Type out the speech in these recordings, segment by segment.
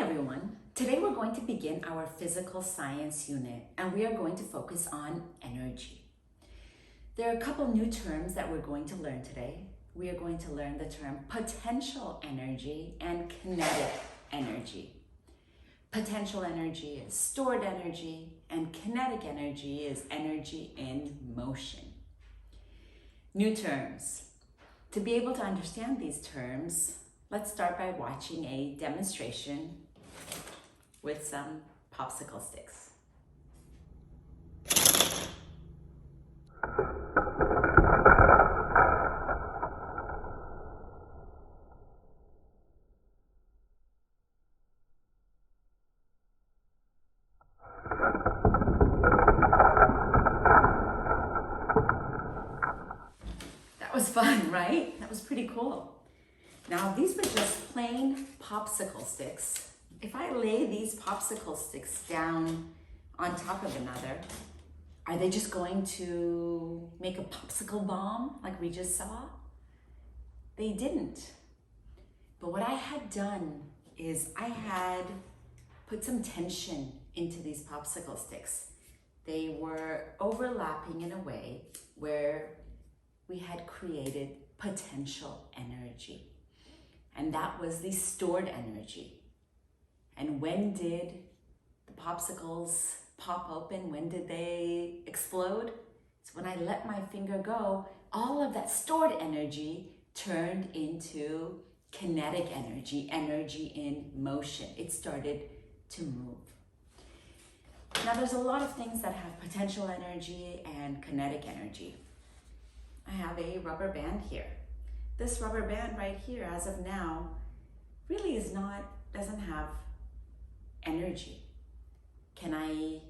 Hi everyone! Today we're going to begin our physical science unit and we are going to focus on energy. There are a couple new terms that we're going to learn today. We are going to learn the term potential energy and kinetic energy. Potential energy is stored energy and kinetic energy is energy in motion. New terms. To be able to understand these terms, let's start by watching a demonstration with some popsicle sticks. That was fun, right? That was pretty cool. Now, these were just plain popsicle sticks. If I lay these popsicle sticks down on top of another, are they just going to make a popsicle bomb like we just saw? They didn't. But what I had done is I had put some tension into these popsicle sticks. They were overlapping in a way where we had created potential energy. And that was the stored energy. And when did the popsicles pop open? When did they explode? It's when I let my finger go, all of that stored energy turned into kinetic energy, energy in motion. It started to move. Now there's a lot of things that have potential energy and kinetic energy. I have a rubber band here. This rubber band right here, as of now, really doesn't have energy. Can I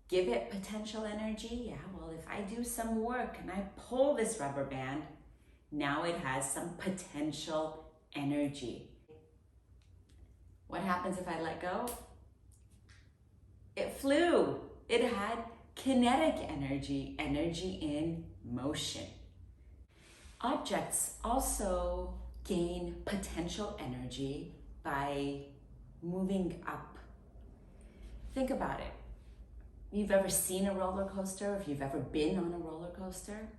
give it potential energy? Yeah, well, if I do some work and I pull this rubber band, now it has some potential energy. What happens if I let go? It flew. It had kinetic energy, energy in motion. Objects also gain potential energy by moving up. Think about it. You've ever seen a roller coaster, if you've ever been on a roller coaster,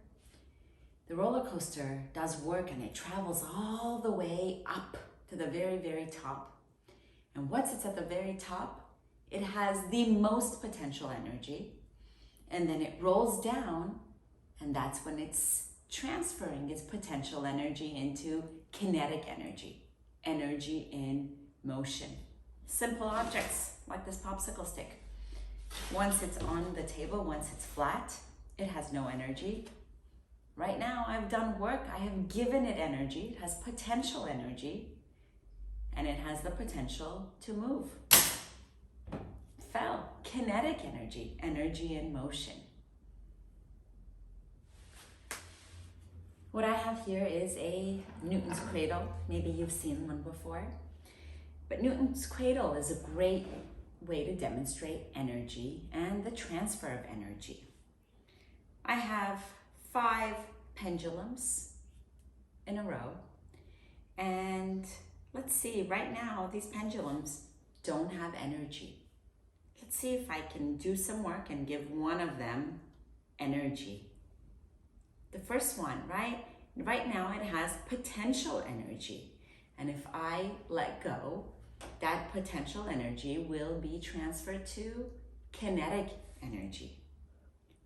the roller coaster does work and it travels all the way up to the very, very top. And once it's at the very top, it has the most potential energy, and then it rolls down, and that's when it's transferring its potential energy into kinetic energy, energy in motion. Simple objects like this popsicle stick. Once it's on the table, once it's flat, it has no energy. Right now, I've done work, I have given it energy, it has potential energy, and it has the potential to move. Fell, kinetic energy, energy in motion. What I have here is a Newton's cradle. Maybe you've seen one before. But Newton's cradle is a great way to demonstrate energy and the transfer of energy. I have 5 pendulums in a row. And let's see, right now these pendulums don't have energy. Let's see if I can do some work and give one of them energy. The first one, right now it has potential energy. And if I let go, that potential energy will be transferred to kinetic energy.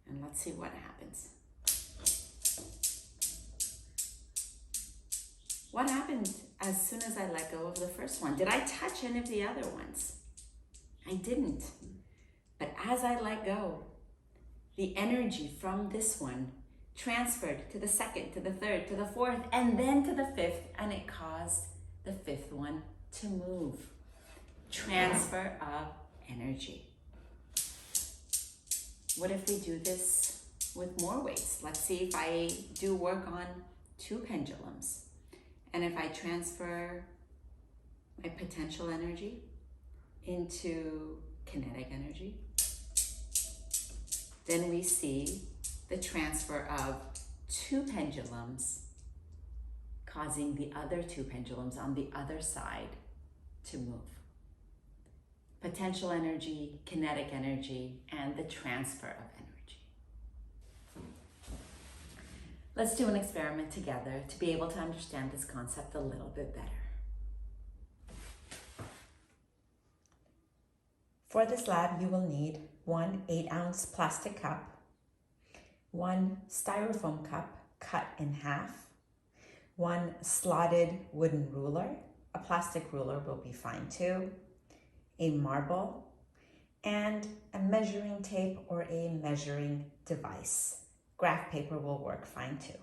And let's see what happens. What happened as soon as I let go of the first one? Did I touch any of the other ones? I didn't. But as I let go, the energy from this one transferred to the second, to the third, to the fourth, and then to the fifth, and it caused the fifth one to move. Transfer of energy. What if we do this with more weights? Let's see if I do work on 2 pendulums, and if I transfer my potential energy into kinetic energy, then we see the transfer of 2 pendulums causing the other 2 pendulums on the other side to move. potential energy, kinetic energy, and the transfer of energy. Let's do an experiment together to be able to understand this concept a little bit better. For this lab, you will need one 8-ounce plastic cup, one styrofoam cup cut in half, one slotted wooden ruler, a plastic ruler will be fine too, a marble, and a measuring tape or a measuring device. Graph paper will work fine too.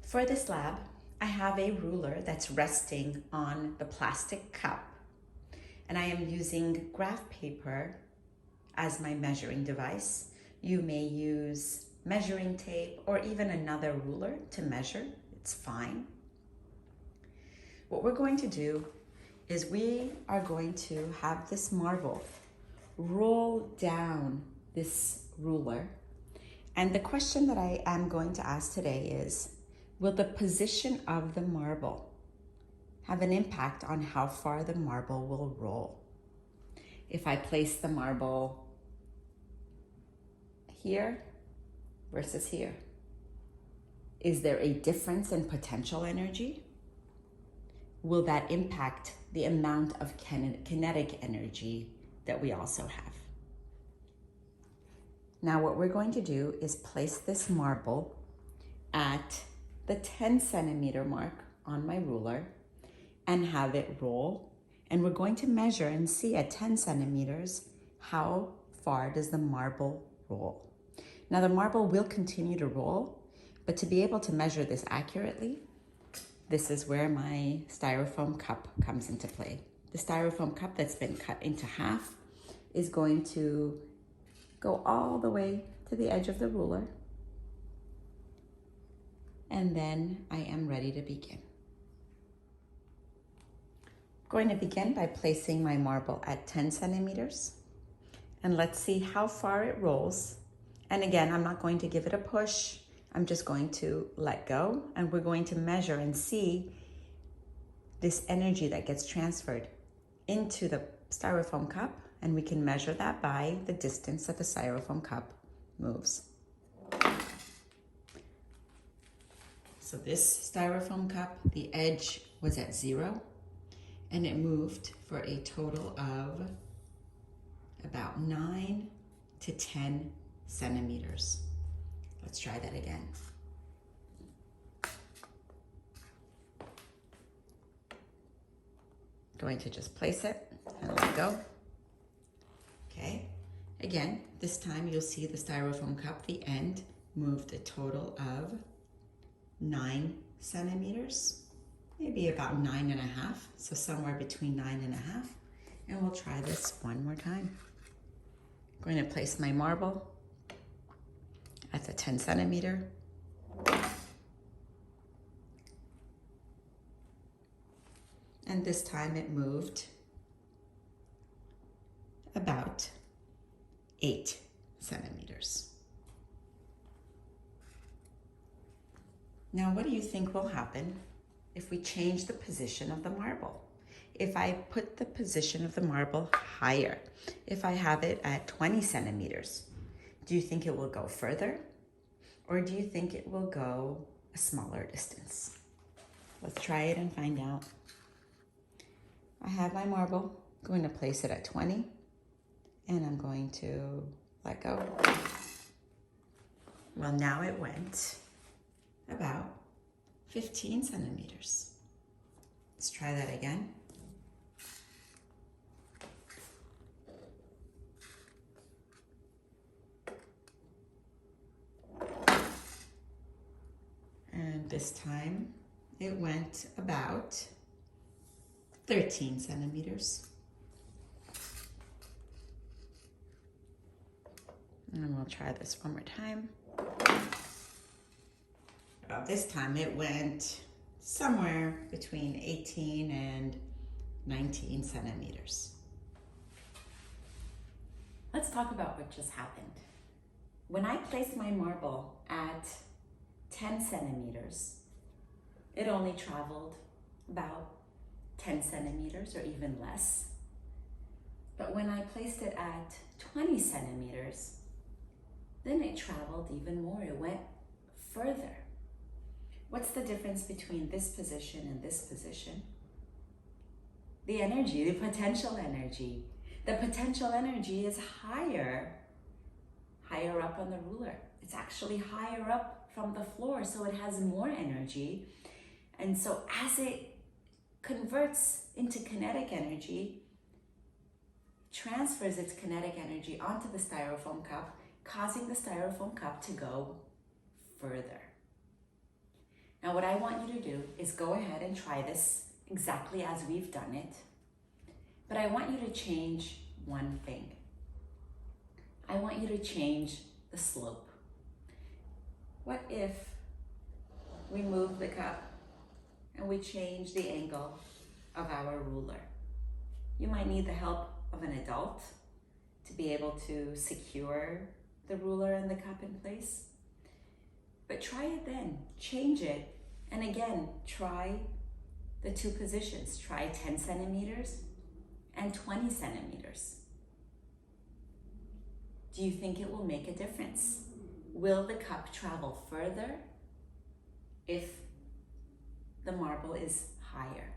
For this lab, I have a ruler that's resting on the plastic cup, and I am using graph paper as my measuring device. You may use measuring tape or even another ruler to measure, it's fine. What we're going to do is we are going to have this marble roll down this ruler. And the question that I am going to ask today is, will the position of the marble have an impact on how far the marble will roll? If I place the marble here versus here, is there a difference in potential energy? Will that impact the amount of kinetic energy that we also have? Now what we're going to do is place this marble at the 10 centimeter mark on my ruler and have it roll. And we're going to measure and see at 10 centimeters, how far does the marble roll? Now the marble will continue to roll, but to be able to measure this accurately, this is where my styrofoam cup comes into play. The styrofoam cup that's been cut into half is going to go all the way to the edge of the ruler. And then I am ready to begin. I'm going to begin by placing my marble at 10 centimeters. And let's see how far it rolls. And again, I'm not going to give it a push. I'm just going to let go, and we're going to measure and see this energy that gets transferred into the styrofoam cup, and we can measure that by the distance that the styrofoam cup moves. So this styrofoam cup, the edge was at 0, and it moved for a total of about 9 to 10 centimeters. Let's try that again. Going to just place it and let go. Okay, again, this time you'll see the styrofoam cup, the end moved a total of 9 centimeters, maybe about 9.5, so somewhere between 9.5. And we'll try this one more time. I'm going to place my marble at the 10 centimeter. And this time it moved about 8 centimeters. Now, what do you think will happen if we change the position of the marble? If I put the position of the marble higher, if I have it at 20 centimeters, do you think it will go further? Or do you think it will go a smaller distance? Let's try it and find out. I have my marble, I'm going to place it at 20, and I'm going to let go. Well, now it went about 15 centimeters. Let's try that again. And this time it went about 13 centimeters. And we'll try this one more time. Well, this time it went somewhere between 18 and 19 centimeters. Let's talk about what just happened. When I placed my marble at 10 centimeters, it only traveled about 10 centimeters or even less. But when I placed it at 20 centimeters, then it traveled even more. It went further. What's the difference between this position and this position? The energy, the potential energy. The potential energy is higher up on the ruler. It's actually higher up from the floor, so it has more energy. And so as it converts into kinetic energy, transfers its kinetic energy onto the styrofoam cup, causing the styrofoam cup to go further. Now what I want you to do is go ahead and try this exactly as we've done it, but I want you to change one thing. I want you to change the slope. What if we move the cup and we change the angle of our ruler? You might need the help of an adult to be able to secure the ruler and the cup in place. But try it then, change it, and again, try the two positions. Try 10 centimeters and 20 centimeters. Do you think it will make a difference? Will the cup travel further if the marble is higher?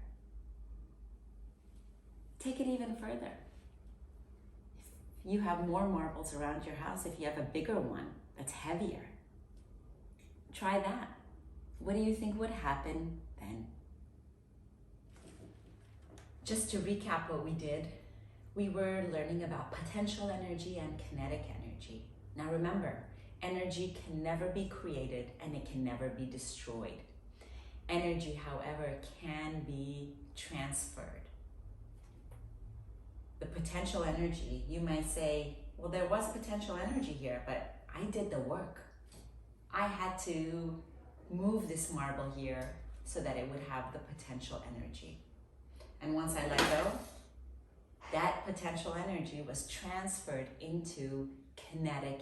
Take it even further. If you have more marbles around your house, if you have a bigger one that's heavier, try that. What do you think would happen then? Just to recap what we did, we were learning about potential energy and kinetic energy. Now remember, energy can never be created and it can never be destroyed. Energy, however, can be transferred. The potential energy, you might say, well, there was potential energy here, but I did the work. I had to move this marble here so that it would have the potential energy. And once I let go, that potential energy was transferred into kinetic